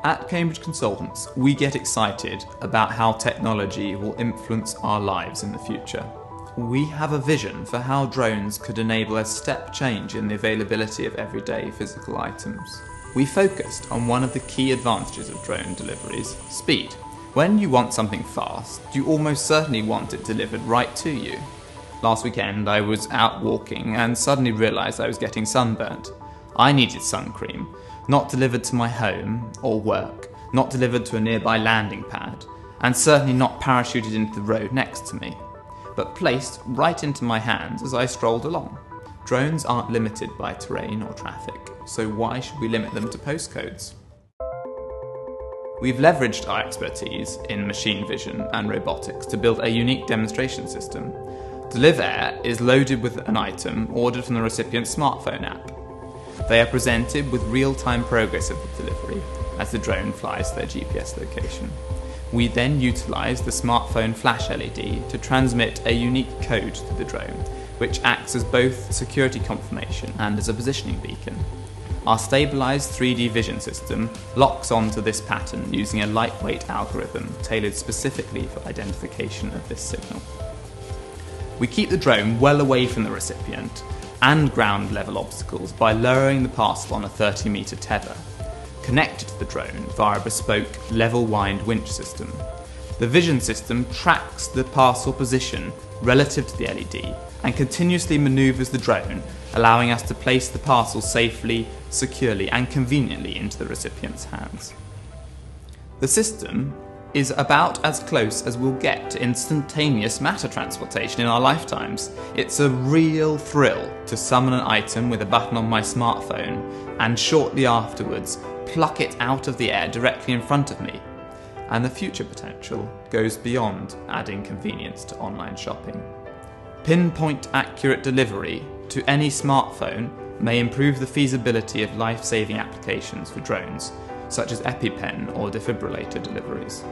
At Cambridge Consultants, we get excited about how technology will influence our lives in the future. We have a vision for how drones could enable a step change in the availability of everyday physical items. We focused on one of the key advantages of drone deliveries: speed. When you want something fast, you almost certainly want it delivered right to you. Last weekend I was out walking and suddenly realised I was getting sunburnt. I needed sun cream, not delivered to my home or work, not delivered to a nearby landing pad, and certainly not parachuted into the road next to me, but placed right into my hands as I strolled along. Drones aren't limited by terrain or traffic, so why should we limit them to postcodes? We've leveraged our expertise in machine vision and robotics to build a unique demonstration system. Delivair is loaded with an item ordered from the recipient's smartphone app. They are presented with real-time progress of the delivery as the drone flies to their GPS location. We then utilise the smartphone flash LED to transmit a unique code to the drone, which acts as both security confirmation and as a positioning beacon. Our stabilised 3D vision system locks onto this pattern using a lightweight algorithm tailored specifically for identification of this signal. We keep the drone well away from the recipient and ground level obstacles by lowering the parcel on a 30-metre tether, connected to the drone via a bespoke level wind winch system. The vision system tracks the parcel position relative to the LED and continuously manoeuvres the drone, allowing us to place the parcel safely, securely and conveniently into the recipient's hands. The system is about as close as we'll get to instantaneous matter transportation in our lifetimes. It's a real thrill to summon an item with a button on my smartphone and shortly afterwards pluck it out of the air directly in front of me. And the future potential goes beyond adding convenience to online shopping. Pinpoint accurate delivery to any smartphone may improve the feasibility of life-saving applications for drones, such as EpiPen or defibrillator deliveries.